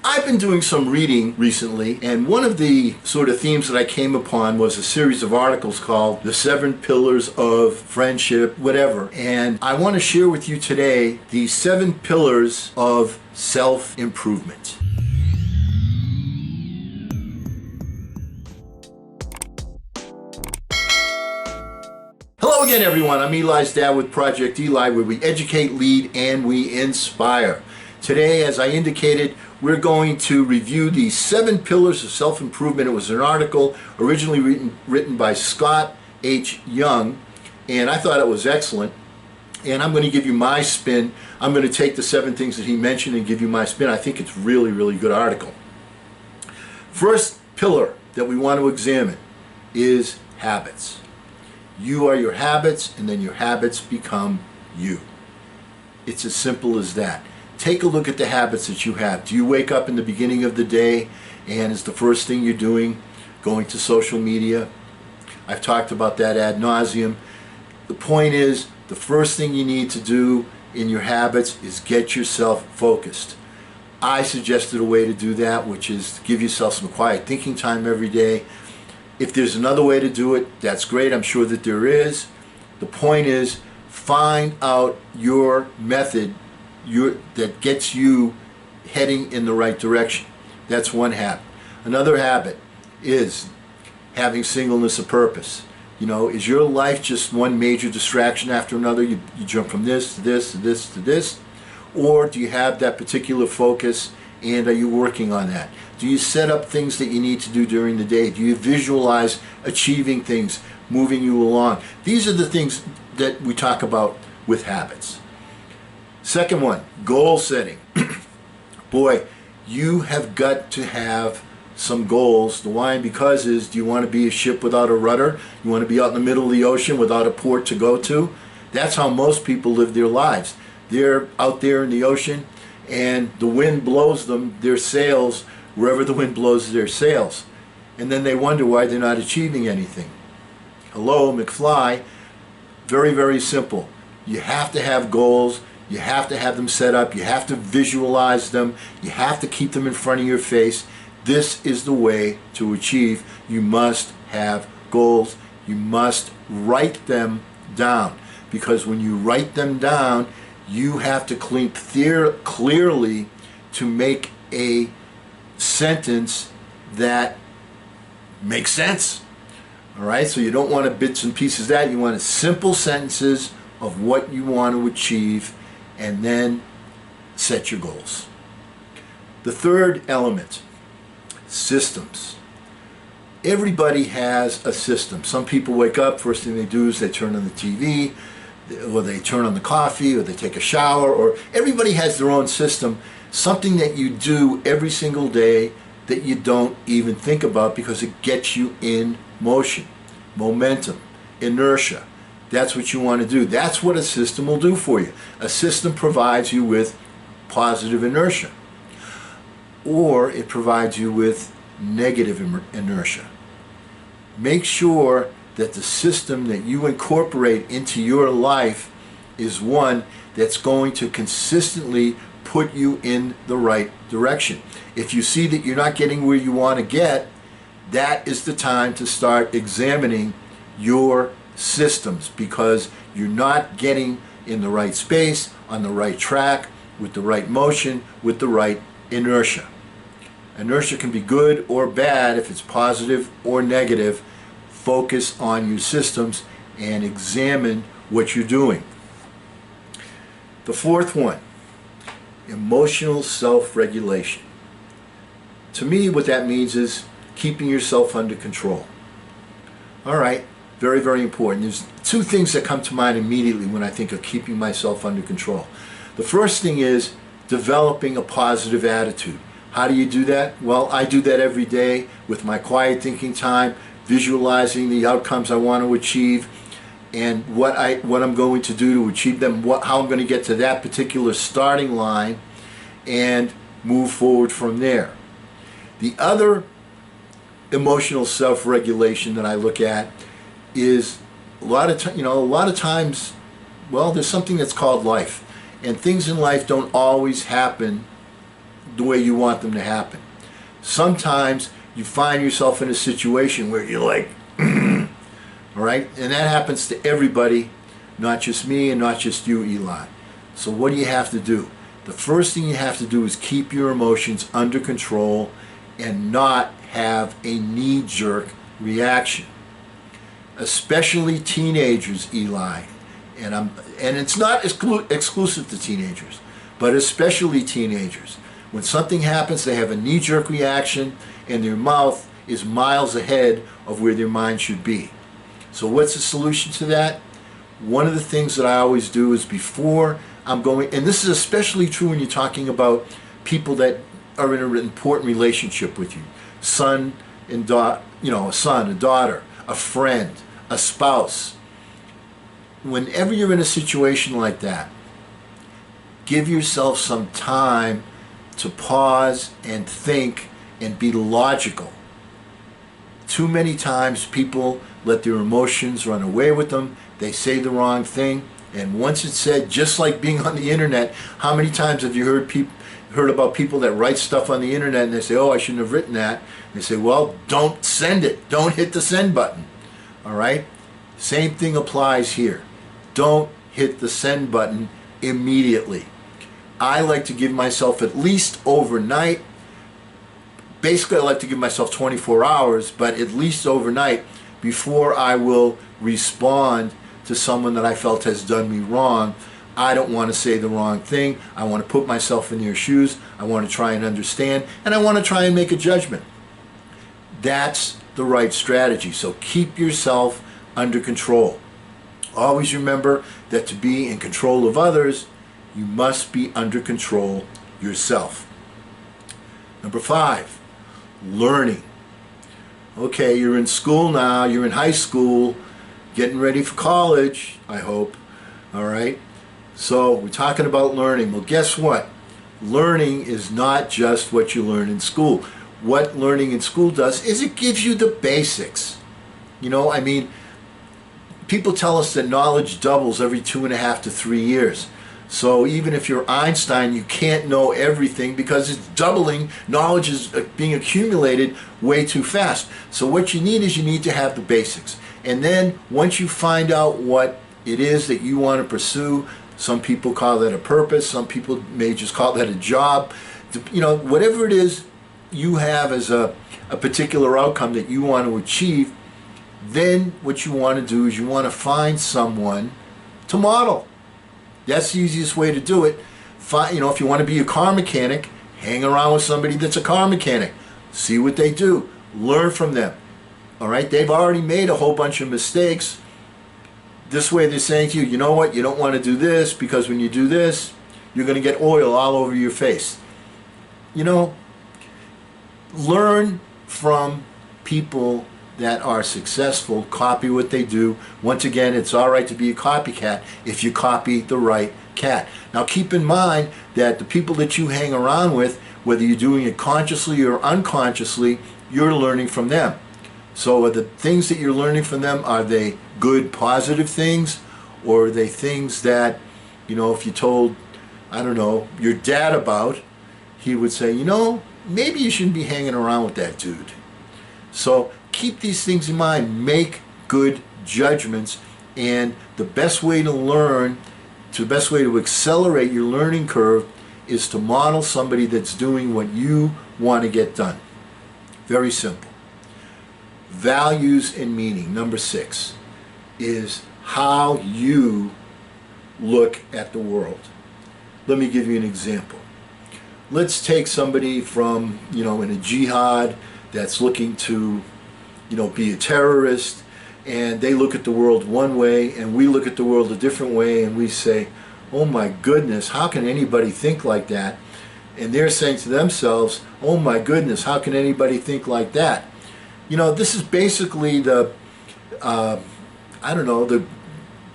I've been doing some reading recently, and one of the sort of themes that I came upon was a series of articles called The 7 Pillars of Friendship, whatever. And I want to share with you today the 7 pillars of self-improvement. Hello again, everyone. I'm Eli's dad with Project Eli, where we educate, lead, and we inspire. Today, as I indicated, we're going to review the 7 pillars of self-improvement. It was an article originally written by Scott H. Young, and I thought it was excellent. And I'm going to give you my spin. I'm going to take the 7 things that he mentioned and give you my spin. I think it's really, really good article. First pillar that we want to examine is habits. You are your habits, and then your habits become you. It's as simple as that. Take a look at the habits that you have. Do you wake up in the beginning of the day and is the first thing you're doing going to social media? I've talked about that ad nauseum. The point is, the first thing you need to do in your habits is get yourself focused. I suggested a way to do that, which is to give yourself some quiet thinking time every day. If there's another way to do it, that's great. I'm sure that there is. The point is, find out your method that gets you heading in the right direction. That's one habit. Another habit is having singleness of purpose. You know, is your life just one major distraction after another? You jump from this to this to this to this? Or do you have that particular focus, and are you working on that? Do you set up things that you need to do during the day? Do you visualize achieving things, moving you along? These are the things that we talk about with habits. Second one, goal setting. Boy, you have got to have some goals. The why and because is, do you want to be a ship without a rudder? You want to be out in the middle of the ocean without a port to go to? That's how most people live their lives. They're out there in the ocean, and the wind blows them, their sails, wherever the wind blows their sails. And then they wonder why they're not achieving anything. Hello, McFly. Very, very simple. You have to have goals. You have to have them set up. You have to visualize them. You have to keep them in front of your face. This is the way to achieve. You must have goals. You must write them down. Because when you write them down, you have to think clearly to make a sentence that makes sense. All right, so you don't want bits and pieces of that. You want simple sentences of what you want to achieve, and then set your goals. The third element, systems. Everybody has a system. Some people wake up, first thing they do is they turn on the TV, or they turn on the coffee, or they take a shower, or everybody has their own system, something that you do every single day that you don't even think about because it gets you in motion, momentum, inertia. That's what you want to do. That's what a system will do for you. A system provides you with positive inertia, or it provides you with negative inertia. Make sure that the system that you incorporate into your life is one that's going to consistently put you in the right direction. If you see that you're not getting where you want to get, that is the time to start examining your systems, because you're not getting in the right space, on the right track, with the right motion, with the right inertia. Inertia can be good or bad, if it's positive or negative. Focus on your systems and examine what you're doing. The fourth one, emotional self-regulation. To me, what that means is keeping yourself under control. All right, very, very important. There's 2 things that come to mind immediately when I think of keeping myself under control. The first thing is developing a positive attitude. How do you do that? Well, I do that every day with my quiet thinking time, visualizing the outcomes I want to achieve, and what I'm going to do to achieve them, how I'm going to get to that particular starting line, and move forward from there. The other emotional self-regulation that I look at is a lot of times, well, there's something that's called life, and things in life don't always happen the way you want them to happen. Sometimes you find yourself in a situation where you're like, all right? And that happens to everybody, not just me and not just you, Eli. So what do you have to do? The first thing you have to do is keep your emotions under control and not have a knee-jerk reaction. Especially teenagers, Eli. And it's not exclusive to teenagers, but especially teenagers. When something happens, they have a knee-jerk reaction and their mouth is miles ahead of where their mind should be. So what's the solution to that? One of the things that I always do is before I'm going, and this is especially true when you're talking about people that are in an important relationship with you, son and daughter, a son, a daughter, a friend, a spouse. Whenever you're in a situation like that, give yourself some time to pause and think and be logical. Too many times people let their emotions run away with them. They say the wrong thing, and once it's said, just like being on the internet, how many times have you heard about people that write stuff on the internet and they say, oh, I shouldn't have written that. And they say, well, don't send it. Don't hit the send button. All right? Same thing applies here. Don't hit the send button immediately. I like to give myself at least overnight. Basically, I like to give myself 24 hours, but at least overnight before I will respond to someone that I felt has done me wrong. I don't want to say the wrong thing. I want to put myself in their shoes. I want to try and understand, and I want to try and make a judgment. That's the right strategy. So keep yourself under control. Always remember that to be in control of others, you must be under control yourself. Number 5, learning. Okay, you're in school now, you're in high school, getting ready for college, I hope. All right? So we're talking about learning. Well, guess what? Learning is not just what you learn in school. What learning in school does is it gives you the basics. People tell us that knowledge doubles every 2.5 to 3 years. So even if you're Einstein, you can't know everything because it's doubling. Knowledge is being accumulated way too fast. So what you need to have the basics. And then once you find out what it is that you want to pursue, some people call that a purpose, some people may just call that a job. Whatever it is you have as a particular outcome that you want to achieve, then what you want to do is you want to find someone to model. That's the easiest way to do it. If you want to be a car mechanic, hang around with somebody that's a car mechanic. See what they do. Learn from them. All right? They've already made a whole bunch of mistakes. This way they're saying to you, you know what? You don't want to do this because when you do this, you're going to get oil all over your face. Learn from people that are successful, copy what they do. Once again, it's all right to be a copycat if you copy the right cat. Now keep in mind that the people that you hang around with, whether you're doing it consciously or unconsciously, you're learning from them. So are the things that you're learning from them, are they good, positive things? Or are they things that, if you told, I don't know, your dad about, he would say, maybe you shouldn't be hanging around with that dude. So keep these things in mind. Make good judgments, and the best way to learn, the best way to accelerate your learning curve is to model somebody that's doing what you want to get done. Very simple. Values and meaning. Number 6 is how you look at the world. Let me give you an example. Let's take somebody from, in a jihad that's looking to, be a terrorist, and they look at the world one way and we look at the world a different way, and we say, oh my goodness, how can anybody think like that? And they're saying to themselves, oh my goodness, how can anybody think like that? This is basically the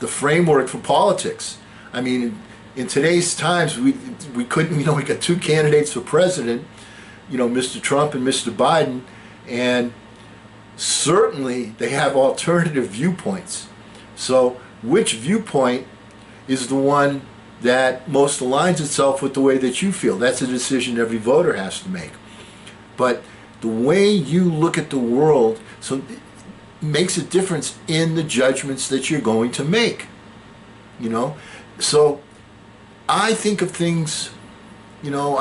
framework for politics. I mean, in today's times, we couldn't, we got 2 candidates for president, Mr. Trump and Mr. Biden, and certainly they have alternative viewpoints. So which viewpoint is the one that most aligns itself with the way that you feel. That's a decision every voter has to make. But the way you look at the world makes a difference in the judgments that you're going to make. You know, so I think of things. You know,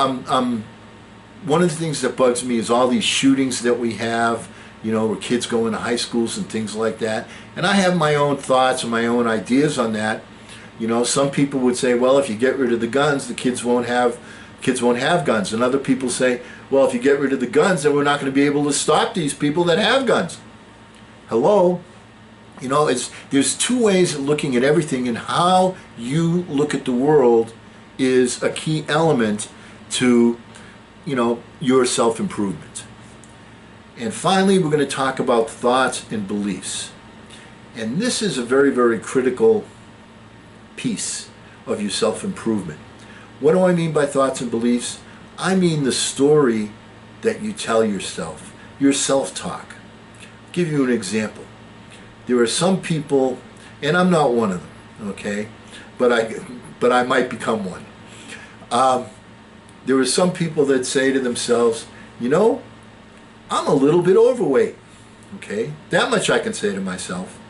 one of the things that bugs me is all these shootings that we have. You know, where kids go into high schools and things like that. And I have my own thoughts and my own ideas on that. You know, some people would say, well, if you get rid of the guns, the kids won't have guns. And other people say, well, if you get rid of the guns, then we're not going to be able to stop these people that have guns. Hello? You know, there's two ways of looking at everything, and how you look at the world is a key element to, you know, your self-improvement. And finally, we're going to talk about thoughts and beliefs. And this is a very, very critical piece of your self-improvement. What do I mean by thoughts and beliefs? I mean the story that you tell yourself, your self-talk. I'll give you an example. There are some people, and I'm not one of them, okay? But I might become one. There are some people that say to themselves, you know, I'm a little bit overweight, okay? That much I can say to myself.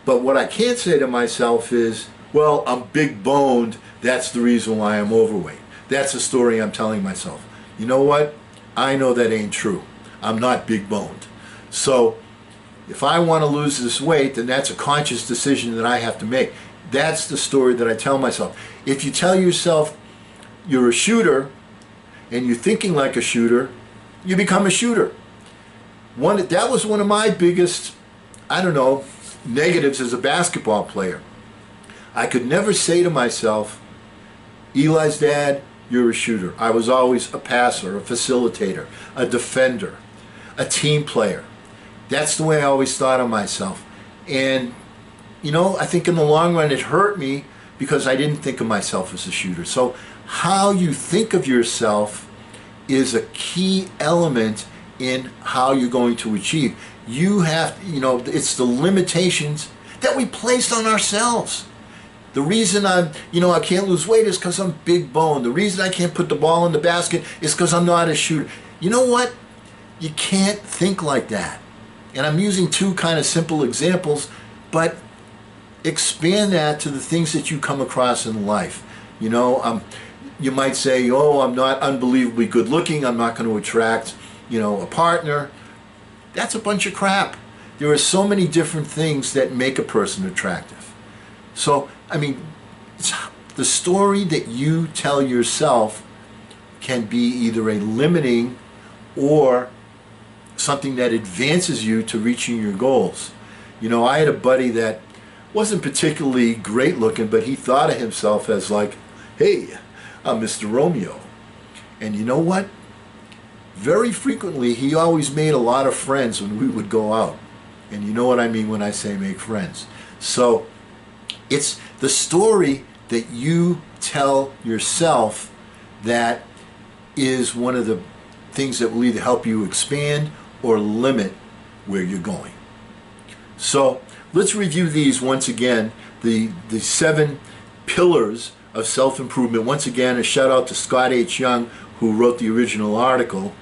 But what I can't say to myself is, well, I'm big boned, that's the reason why I'm overweight. That's the story I'm telling myself. You know what? I know that ain't true. I'm not big boned. So if I want to lose this weight, then that's a conscious decision that I have to make. That's the story that I tell myself. If you tell yourself you're a shooter and you're thinking like a shooter, you become a shooter. That was one of my biggest, I don't know, negatives as a basketball player. I could never say to myself, Eli's dad, you're a shooter. I was always a passer, a facilitator, a defender, a team player. That's the way I always thought of myself. And, you know, I think in the long run it hurt me because I didn't think of myself as a shooter. So how you think of yourself is a key element in how you're going to achieve. You have, you know, it's the limitations that we placed on ourselves. The reason I can't lose weight is because I'm big boned. The reason I can't put the ball in the basket is because I'm not a shooter. You know what? You can't think like that. And I'm using two kind of simple examples, but expand that to the things that you come across in life. You know, you might say, oh, I'm not unbelievably good looking, I'm not going to attract, you know, a partner. That's a bunch of crap. There are so many different things that make a person attractive. So, I mean, the story that you tell yourself can be either a limiting or something that advances you to reaching your goals. You know, I had a buddy that wasn't particularly great looking, but he thought of himself as like, hey, I'm Mr. Romeo. And you know what? Very frequently, he always made a lot of friends when we would go out. And you know what I mean when I say make friends. So it's the story that you tell yourself that is one of the things that will either help you expand or limit where you're going. So let's review these once again, the 7 pillars of self-improvement. Once again, a shout out to Scott H. Young, who wrote the original article.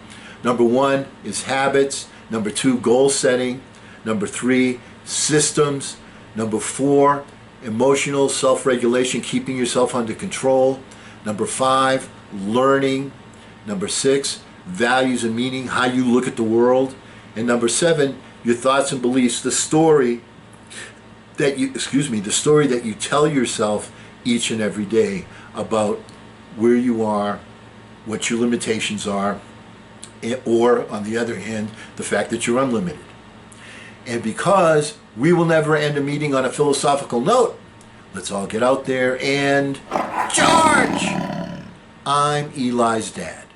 Number 1 is habits. Number 2, goal setting. Number 3, systems. Number 4, emotional self-regulation, keeping yourself under control. Number 5, learning. Number 6, values and meaning, how you look at the world. And number 7, your thoughts and beliefs, the story that you tell yourself each and every day about where you are, what your limitations are, or on the other hand, the fact that you're unlimited. And because we will never end a meeting on a philosophical note, let's all get out there and charge! I'm Eli's dad.